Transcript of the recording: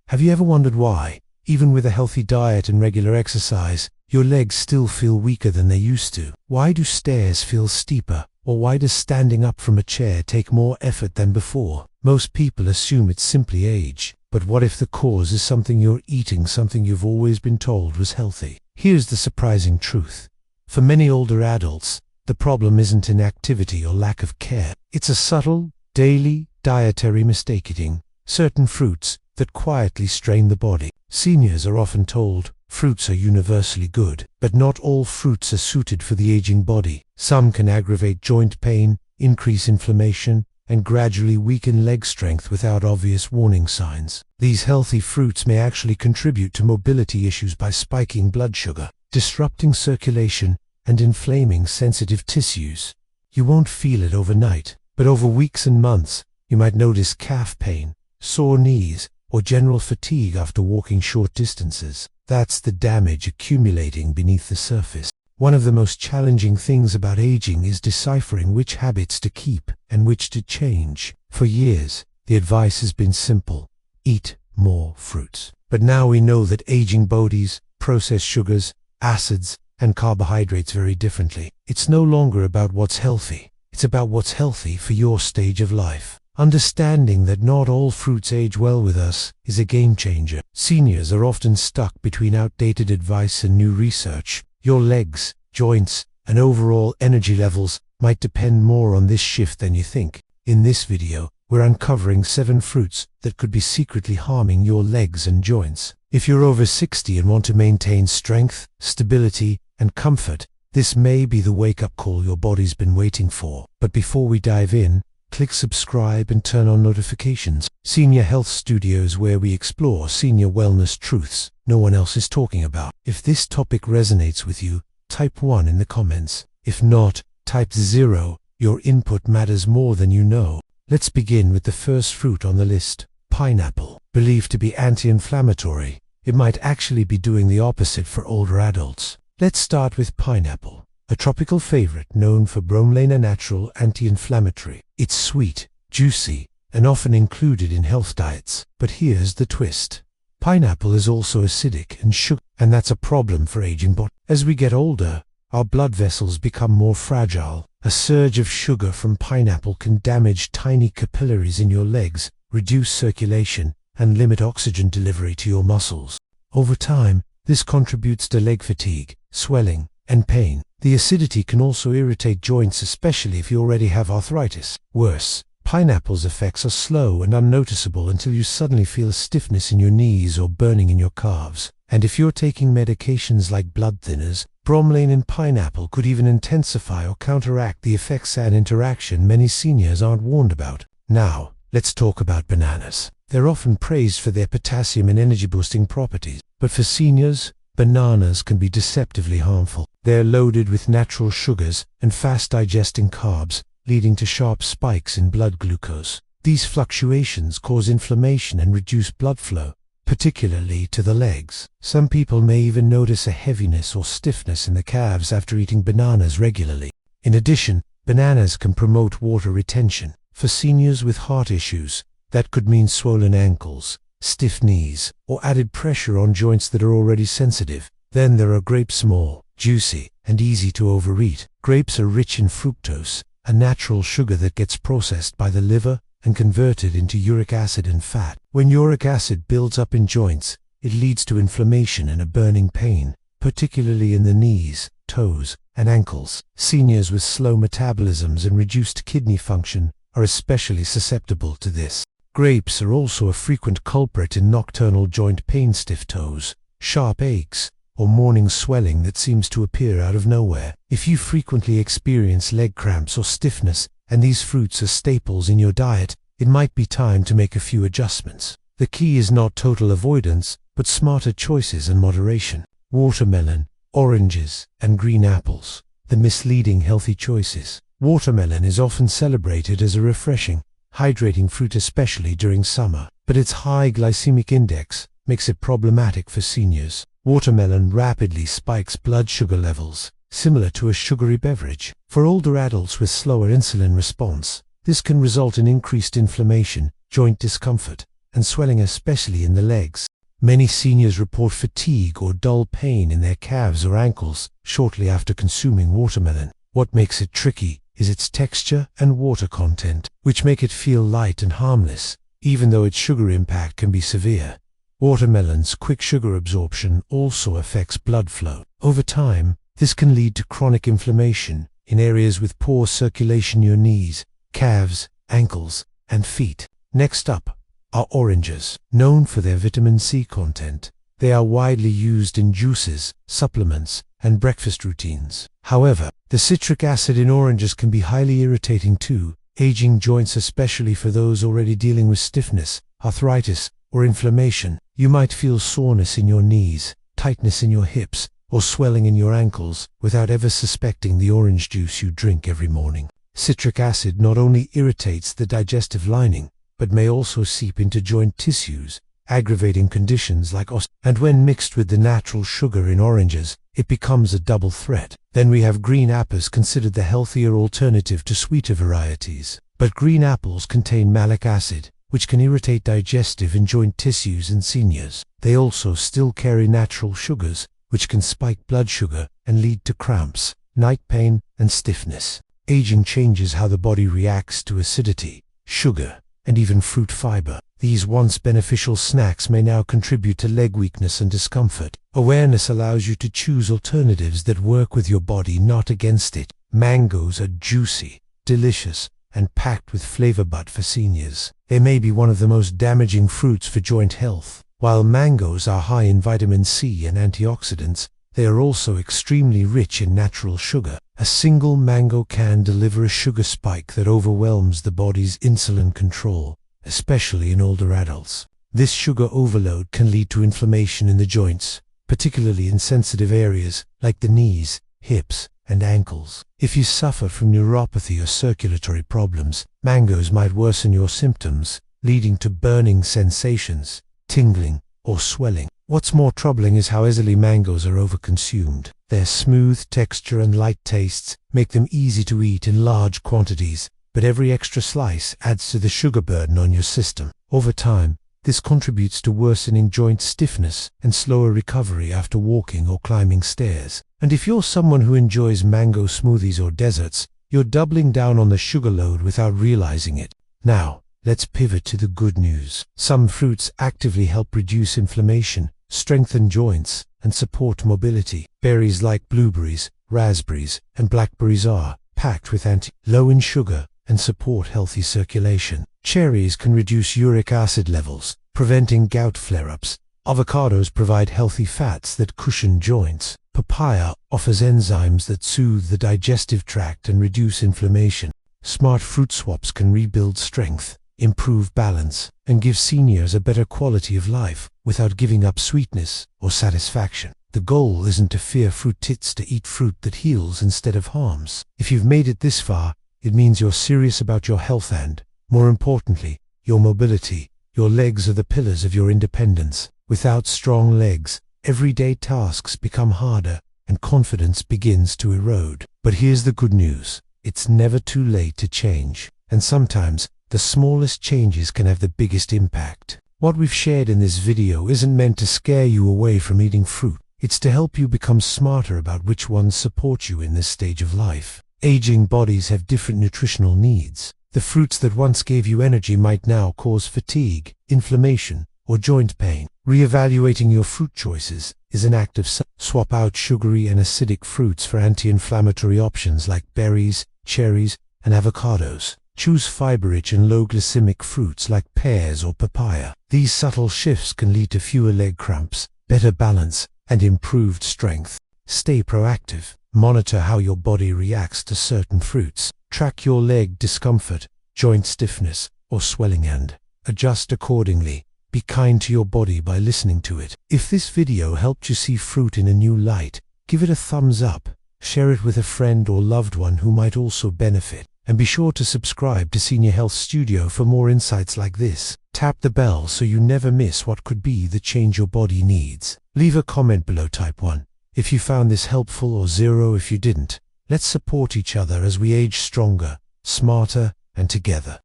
Have you ever wondered why, even with a healthy diet and regular exercise, your legs still feel weaker than they used to? Why do stairs feel steeper? Or why does standing up from a chair take more effort than before? Most people assume it's simply age. But what if the cause is something you're eating, something you've always been told was healthy? Here's the surprising truth. For many older adults, the problem isn't inactivity or lack of care. It's a subtle, daily, dietary mistake: eating certain fruits that quietly strain the body. Seniors are often told fruits are universally good, but not all fruits are suited for the aging body. Some can aggravate joint pain, increase inflammation, and gradually weaken leg strength without obvious warning signs. These healthy fruits may actually contribute to mobility issues by spiking blood sugar, disrupting circulation, and inflaming sensitive tissues. You won't feel it overnight, but over weeks and months, you might notice calf pain, sore knees, or general fatigue after walking short distances. That's the damage accumulating beneath the surface. One of the most challenging things about aging is deciphering which habits to keep and which to change. For years, the advice has been simple: eat more fruits. But now we know that aging bodies process sugars, acids, and carbohydrates very differently. It's no longer about what's healthy. It's about what's healthy for your stage of life. Understanding that not all fruits age well with us is a game changer. Seniors are often stuck between outdated advice and new research. Your legs, joints, and overall energy levels might depend more on this shift than you think. In this video, we're uncovering 7 fruits that could be secretly harming your legs and joints. If you're over 60 and want to maintain strength, stability, and comfort, this may be the wake-up call your body's been waiting for. But before we dive in, click subscribe and turn on notifications. Senior Health Studios, where we explore senior wellness truths no one else is talking about. If this topic resonates with you, type 1 in the comments. If not, type 0. Your input matters more than you know. Let's begin with the first fruit on the list: pineapple. Believed to be anti-inflammatory, it might actually be doing the opposite for older adults. Let's start with pineapple, a tropical favorite known for bromelain, a natural anti-inflammatory. It's sweet, juicy, and often included in health diets. But here's the twist. Pineapple is also acidic and sugar, and that's a problem for aging bodies. As we get older, our blood vessels become more fragile. A surge of sugar from pineapple can damage tiny capillaries in your legs, reduce circulation, and limit oxygen delivery to your muscles. Over time, this contributes to leg fatigue, swelling, and pain. The acidity can also irritate joints, especially if you already have arthritis. Worse, pineapple's effects are slow and unnoticeable until you suddenly feel stiffness in your knees or burning in your calves. And if you're taking medications like blood thinners, bromelain in pineapple could even intensify or counteract the effects. An interaction many seniors aren't warned about. Now, let's talk about bananas. They're often praised for their potassium and energy-boosting properties. But for seniors, bananas can be deceptively harmful. They're loaded with natural sugars and fast-digesting carbs, leading to sharp spikes in blood glucose. These fluctuations cause inflammation and reduce blood flow, particularly to the legs. Some people may even notice a heaviness or stiffness in the calves after eating bananas regularly. In addition, bananas can promote water retention. For seniors with heart issues, that could mean swollen ankles, stiff knees, or added pressure on joints that are already sensitive. Then there are grapes. Small, juicy, and easy to overeat. Grapes are rich in fructose, a natural sugar that gets processed by the liver and converted into uric acid and fat. When uric acid builds up in joints, it leads to inflammation and a burning pain, particularly in the knees, toes, and ankles. Seniors with slow metabolisms and reduced kidney function are especially susceptible to this. Grapes are also a frequent culprit in nocturnal joint pain, stiff toes, sharp aches, or morning swelling that seems to appear out of nowhere. If you frequently experience leg cramps or stiffness, and these fruits are staples in your diet, it might be time to make a few adjustments. The key is not total avoidance, but smarter choices and moderation. Watermelon, oranges, and green apples. The misleading healthy choices. Watermelon is often celebrated as a refreshing, hydrating fruit, especially during summer, but its high glycemic index makes it problematic for seniors. Watermelon rapidly spikes blood sugar levels, similar to a sugary beverage. For older adults with slower insulin response, this can result in increased inflammation, joint discomfort, and swelling especially in the legs. Many seniors report fatigue or dull pain in their calves or ankles shortly after consuming watermelon. What makes it tricky is its texture and water content, which make it feel light and harmless, even though its sugar impact can be severe. Watermelon's quick sugar absorption also affects blood flow. Over time, this can lead to chronic inflammation in areas with poor circulation near knees, calves, ankles, and feet. Next up are oranges. Known for their vitamin C content, they are widely used in juices, supplements, and breakfast routines. However, the citric acid in oranges can be highly irritating too, aging joints, especially for those already dealing with stiffness, arthritis, or inflammation. You might feel soreness in your knees, tightness in your hips, or swelling in your ankles without ever suspecting the orange juice you drink every morning. Citric acid not only irritates the digestive lining, but may also seep into joint tissues, aggravating conditions like osteoarthritis. And when mixed with the natural sugar in oranges, it becomes a double threat. Then we have green apples, considered the healthier alternative to sweeter varieties. But green apples contain malic acid, which can irritate digestive and joint tissues in seniors. They also still carry natural sugars, which can spike blood sugar and lead to cramps, night pain, and stiffness. Aging changes how the body reacts to acidity, sugar, and even fruit fiber. These once beneficial snacks may now contribute to leg weakness and discomfort. Awareness allows you to choose alternatives that work with your body, not against it. Mangoes are juicy, delicious, and packed with flavor, but for seniors, they may be one of the most damaging fruits for joint health. While mangoes are high in vitamin C and antioxidants, they are also extremely rich in natural sugar. A single mango can deliver a sugar spike that overwhelms the body's insulin control, especially in older adults. This sugar overload can lead to inflammation in the joints, particularly in sensitive areas like the knees, hips, and ankles. If you suffer from neuropathy or circulatory problems, mangoes might worsen your symptoms, leading to burning sensations, tingling, or swelling. What's more troubling is how easily mangoes are overconsumed. Their smooth texture and light tastes make them easy to eat in large quantities, but every extra slice adds to the sugar burden on your system. Over time, this contributes to worsening joint stiffness and slower recovery after walking or climbing stairs. And if you're someone who enjoys mango smoothies or desserts, you're doubling down on the sugar load without realizing it. Now, let's pivot to the good news. Some fruits actively help reduce inflammation, strengthen joints, and support mobility. Berries like blueberries, raspberries, and blackberries are packed with low in sugar and support healthy circulation. Cherries can reduce uric acid levels, preventing gout flare-ups. Avocados provide healthy fats that cushion joints. Papaya offers enzymes that soothe the digestive tract and reduce inflammation. Smart fruit swaps can rebuild strength, improve balance, and give seniors a better quality of life without giving up sweetness or satisfaction. The goal isn't to fear fruit, it's to eat fruit that heals instead of harms. If you've made it this far, it means you're serious about your health and, more importantly, your mobility. Your legs are the pillars of your independence. Without strong legs, everyday tasks become harder and confidence begins to erode. But here's the good news. It's never too late to change. And sometimes, the smallest changes can have the biggest impact. What we've shared in this video isn't meant to scare you away from eating fruit. It's to help you become smarter about which ones support you in this stage of life. Aging bodies have different nutritional needs. The fruits that once gave you energy might now cause fatigue, inflammation, or joint pain. Reevaluating your fruit choices is an act of swap out sugary and acidic fruits for anti-inflammatory options like berries, cherries, and avocados. Choose fiber-rich and low-glycemic fruits like pears or papaya. These subtle shifts can lead to fewer leg cramps, better balance, and improved strength. Stay proactive. Monitor how your body reacts to certain fruits. Track your leg discomfort, joint stiffness, or swelling and adjust accordingly. Be kind to your body by listening to it. If this video helped you see fruit in a new light, give it a thumbs up. Share it with a friend or loved one who might also benefit. And be sure to subscribe to Senior Health Studio for more insights like this. Tap the bell so you never miss what could be the change your body needs. Leave a comment below, type 1 if you found this helpful or 0 if you didn't. Let's support each other as we age stronger, smarter, and together.